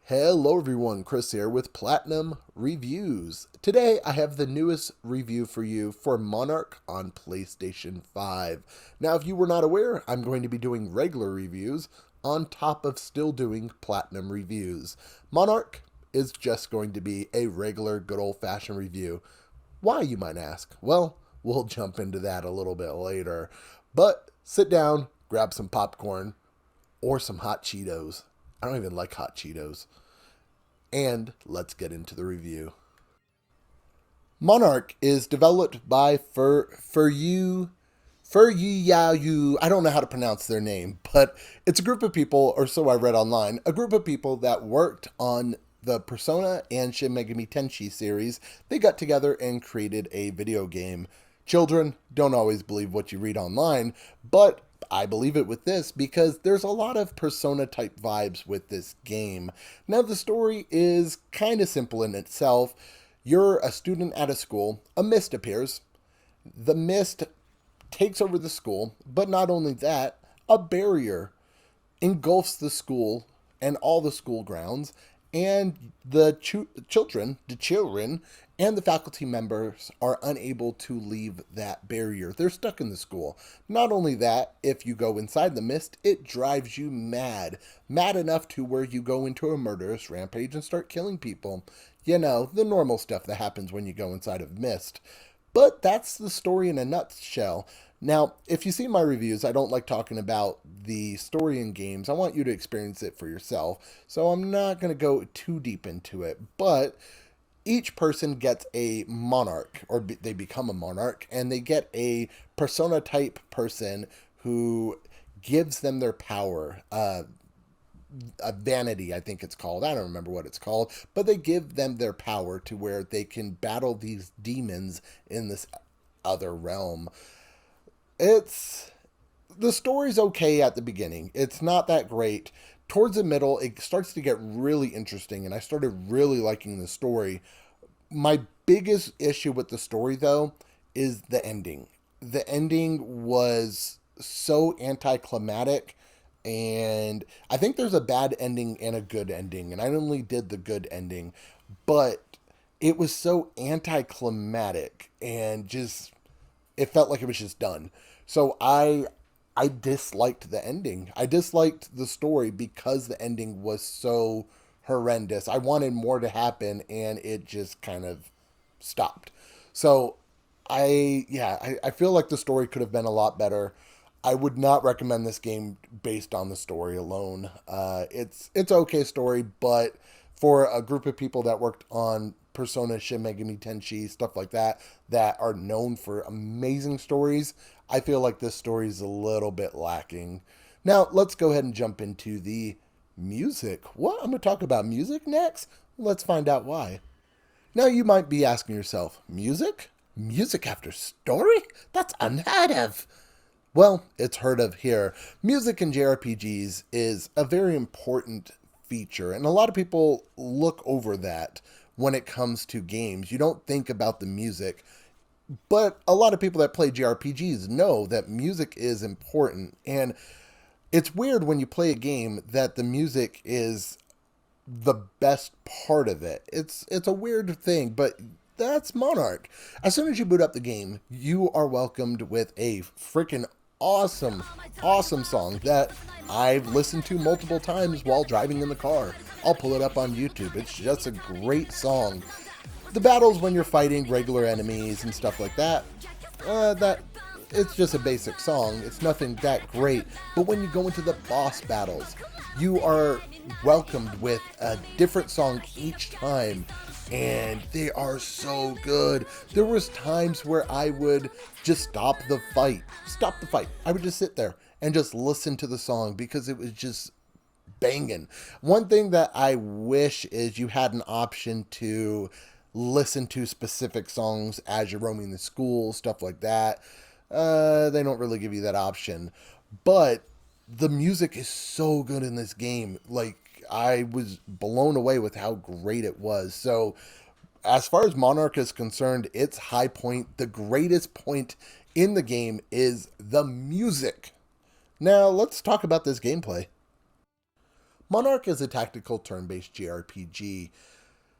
Hello everyone, Chris here with Platinum Reviews. Today I have the newest review for you for Monark on PlayStation 5. Now if you were not aware, I'm going to be doing regular reviews on top of still doing Platinum Reviews. Monark is just going to be a regular good old-fashioned review. Why, you might ask? Well, we'll jump into that a little bit later. But sit down, grab some popcorn, or some hot Cheetos. I don't even like hot Cheetos. And let's get into the review. Monark is developed by Furyu. I don't know how to pronounce their name, but it's a group of people, or so I read online, a group of people that worked on the Persona and Shin Megami Tensei series. They got together and created a video game. Children, don't always believe what you read online, but I believe it with this because there's a lot of Persona type vibes with this game. Now, the story is kind of simple in itself. You're a student at a school, a mist appears. The mist takes over the school, but not only that, a barrier engulfs the school and all the school grounds, and the children and the faculty members are unable to leave that barrier. They're stuck in the school. Not only that, if you go inside the mist, it drives you mad. Mad enough to where you go into a murderous rampage and start killing people. You know, the normal stuff that happens when you go inside of mist. But that's the story in a nutshell. Now, if you see my reviews, I don't like talking about the story in games. I want you to experience it for yourself. So I'm not going to go too deep into it. But each person gets a monarch, or they become a monarch, and they get a persona type person who gives them their power. A vanity, I think it's called. I don't remember what it's called, but they give them their power to where they can battle these demons in this other realm. It's the story's okay at the beginning. It's not that great. Towards the middle, it starts to get really interesting, and I started really liking the story. My biggest issue with the story, though, is the ending. The ending was so anticlimactic, and I think there's a bad ending and a good ending, and I only did the good ending, but it was so anticlimactic and just it felt like it was just done. So I disliked the ending. I disliked the story because the ending was so horrendous. I wanted more to happen and it just kind of stopped. So I feel like the story could have been a lot better. I would not recommend this game based on the story alone. It's okay story, but for a group of people that worked on Persona, Shin Megami Tensei, stuff like that, that are known for amazing stories, I feel like this story is a little bit lacking. Now, let's go ahead and jump into the music. What? I'm going to talk about music next? Let's find out why. Now, you might be asking yourself, music? Music after story? That's unheard of. Well, it's heard of here. Music in JRPGs is a very important feature, and a lot of people look over that when it comes to games. You don't think about the music, but a lot of people that play JRPGs know that music is important, and it's weird when you play a game that the music is the best part of it. It's a weird thing, but that's Monarch. As soon as you boot up the game, you are welcomed with a freaking awesome song that I've listened to multiple times while driving in the car. I'll pull it up on YouTube. It's just a great song. The battles when you're fighting regular enemies and stuff like that, that it's just a basic song. It's nothing that great. But when you go into the boss battles, you are welcomed with a different song each time, and they are so good. There was times where I would just stop the fight. I would just sit there and just listen to the song because it was just banging. One thing that I wish is you had an option to listen to specific songs as you're roaming the school, stuff like that. They don't really give you that option. But the music is so good in this game. Like, I was blown away with how great it was. So, as far as Monarch is concerned, its high point, the greatest point in the game is the music. Now, let's talk about this gameplay. Monark is a tactical turn-based JRPG.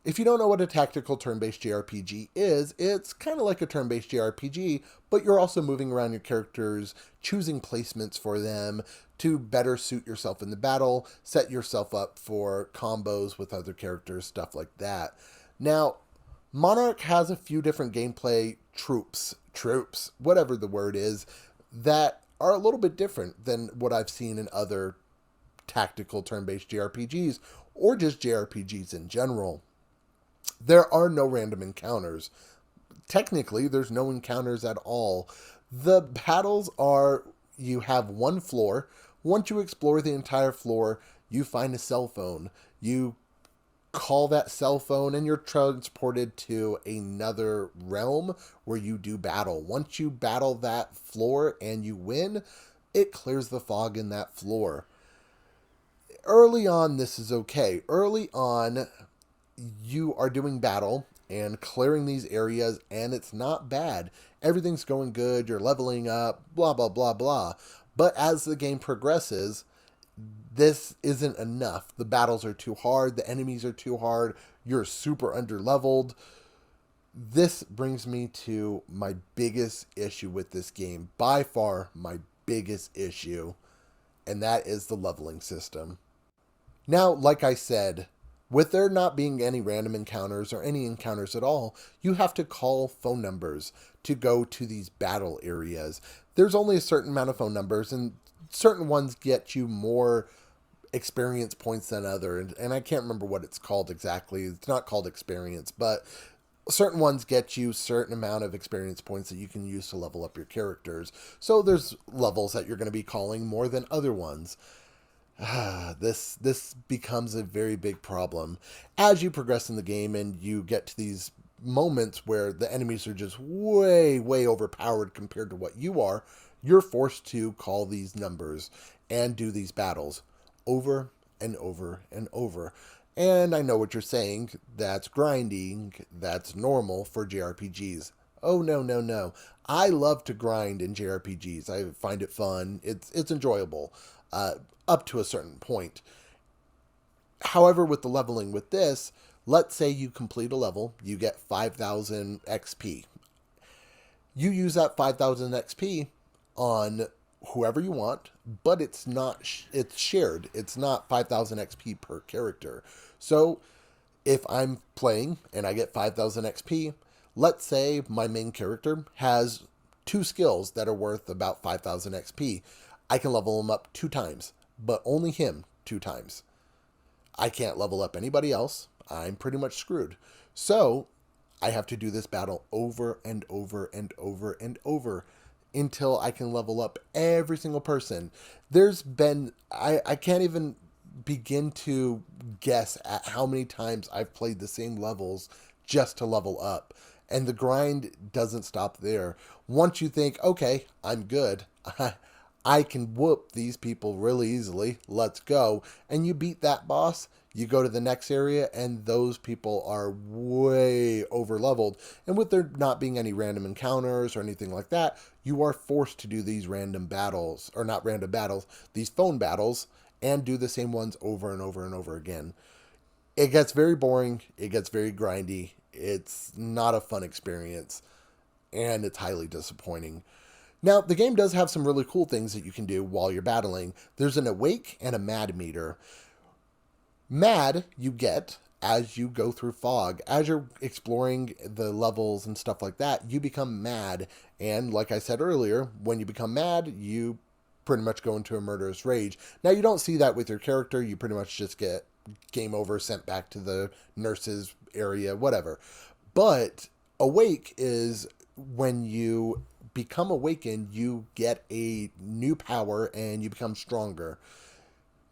If you don't know what a tactical turn-based JRPG is, it's kind of like a turn-based JRPG, but you're also moving around your characters, choosing placements for them to better suit yourself in the battle, set yourself up for combos with other characters, stuff like that. Now, Monarch has a few different gameplay tropes, whatever the word is, that are a little bit different than what I've seen in other tactical turn-based JRPGs or just JRPGs in general. There are no random encounters. Technically, there's no encounters at all. The battles are you have one floor. Once you explore the entire floor, you find a cell phone. You call that cell phone and you're transported to another realm where you do battle. Once you battle that floor and you win, it clears the fog in that floor. Early on, this is okay. Early on, you are doing battle and clearing these areas, and it's not bad. Everything's going good. You're leveling up, blah, blah, blah, blah. But as the game progresses, this isn't enough. The battles are too hard. The enemies are too hard. You're super underleveled. This brings me to my biggest issue with this game. By far, my biggest issue. And that is the leveling system. Now, like I said, with there not being any random encounters or any encounters at all, you have to call phone numbers to go to these battle areas. There's only a certain amount of phone numbers, and certain ones get you more experience points than others. And I can't remember what it's called exactly. It's not called experience, but certain ones get you certain amount of experience points that you can use to level up your characters. So there's levels that you're going to be calling more than other ones. This becomes a very big problem as you progress in the game and you get to these moments where the enemies are just way overpowered compared to what you are. You're forced to call these numbers and do these battles over and over and over. And I know what you're saying. That's grinding. That's normal for JRPGs. Oh, no. I love to grind in JRPGs. I find it fun. It's enjoyable. Up to a certain point. However, with the leveling with this, let's say you complete a level, you get 5,000 XP. You use that 5,000 XP on whoever you want, but it's shared. It's not 5,000 XP per character. So if I'm playing and I get 5,000 XP, let's say my main character has 2 skills that are worth about 5,000 XP. I can level him up 2 times, but only him 2 times. I can't level up anybody else. I'm pretty much screwed. So I have to do this battle over and over and over and over until I can level up every single person. There's been, I can't even begin to guess at how many times I've played the same levels just to level up. And the grind doesn't stop there. Once you think, okay, I'm good, I can whoop these people really easily, let's go, and you beat that boss, you go to the next area, and those people are way over leveled. And with there not being any random encounters or anything like that, you are forced to do these random battles, or not random battles, these phone battles, and do the same ones over and over and over again. It gets very boring, it gets very grindy, it's not a fun experience, and it's highly disappointing. Now, the game does have some really cool things that you can do while you're battling. There's an awake and a mad meter. Mad you get as you go through fog. As you're exploring the levels and stuff like that, you become mad. And like I said earlier, when you become mad, you pretty much go into a murderous rage. Now, you don't see that with your character. You pretty much just get game over, sent back to the nurse's area, whatever. But awake is when you become awakened, you get a new power and you become stronger.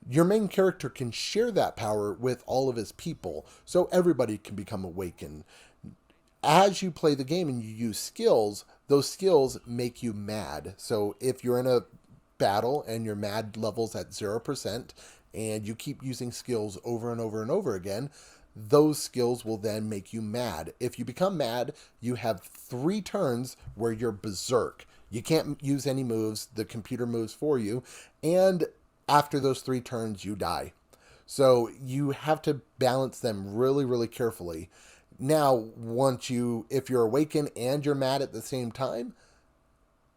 Your main character can share that power with all of his people, so everybody can become awakened. As you play the game and you use skills, those skills make you mad. So if you're in a battle and your mad level's at 0% and you keep using skills over and over and over again, those skills will then make you mad. If you become mad, you have 3 turns where you're berserk. You can't use any moves. The computer moves for you. And after those 3 turns, you die. So you have to balance them really, really carefully. Now, if you're awakened and you're mad at the same time,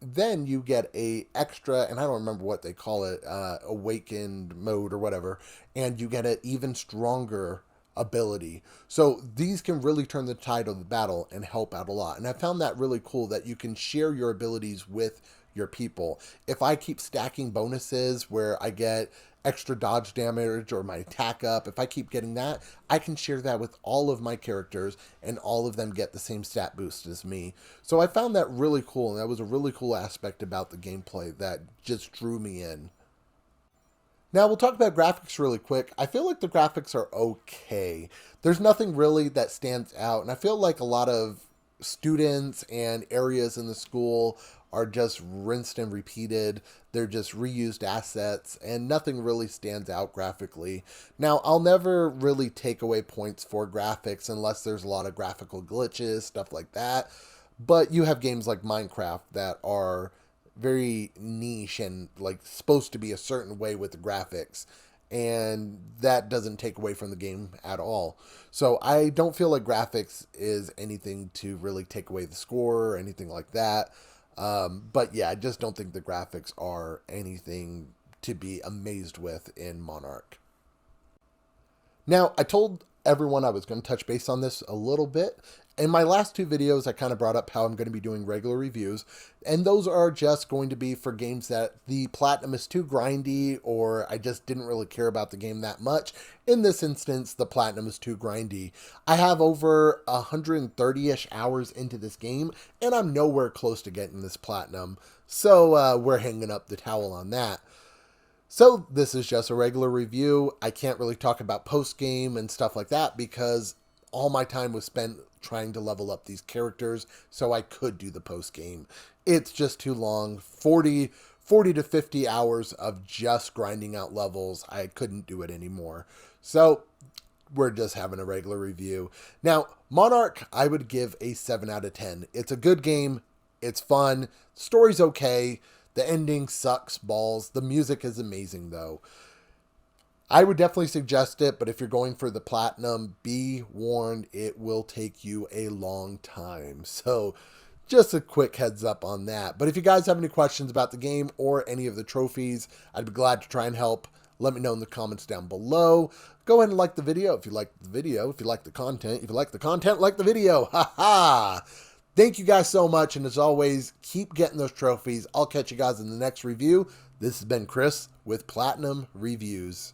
then you get a extra, and I don't remember what they call it, awakened mode or whatever, and you get an even stronger ability. So these can really turn the tide of the battle and help out a lot. And I found that really cool that you can share your abilities with your people. If I keep stacking bonuses where I get extra dodge damage or my attack up, if I keep getting that, I can share that with all of my characters and all of them get the same stat boost as me. So I found that really cool, and that was a really cool aspect about the gameplay that just drew me in. Now we'll talk about graphics really quick. I feel like the graphics are okay. There's nothing really that stands out, and I feel like a lot of students and areas in the school are just rinsed and repeated. They're just reused assets, and nothing really stands out graphically. Now, I'll never really take away points for graphics unless there's a lot of graphical glitches, stuff like that. But you have games like Minecraft that are very niche and like supposed to be a certain way with the graphics, and that doesn't take away from the game at all. So I don't feel like graphics is anything to really take away the score or anything like that. But yeah, I just don't think the graphics are anything to be amazed with in Monarch. Now, I told everyone I was going to touch base on this a little bit. In my last two videos, I kind of brought up how I'm going to be doing regular reviews, and those are just going to be for games that the platinum is too grindy, or I just didn't really care about the game that much. In this instance, the platinum is too grindy. I have over 130-ish hours into this game, and I'm nowhere close to getting this platinum, so we're hanging up the towel on that. So this is just a regular review. I can't really talk about post-game and stuff like that because all my time was spent trying to level up these characters so I could do the post-game. It's just too long. 40 to 50 hours of just grinding out levels. I couldn't do it anymore. So we're just having a regular review. Now, Monarch, I would give a 7 out of 10. It's a good game. It's fun. Story's okay. The ending sucks balls. The music is amazing, though. I would definitely suggest it, but if you're going for the platinum, be warned, it will take you a long time. So just a quick heads up on that. But if you guys have any questions about the game or any of the trophies, I'd be glad to try and help. Let me know in the comments down below. Go ahead and like the video if you like the video, if you like the content. If you like the content, like the video. Ha ha! Thank you guys so much, and as always, keep getting those trophies. I'll catch you guys in the next review. This has been Chris with Platinum Reviews.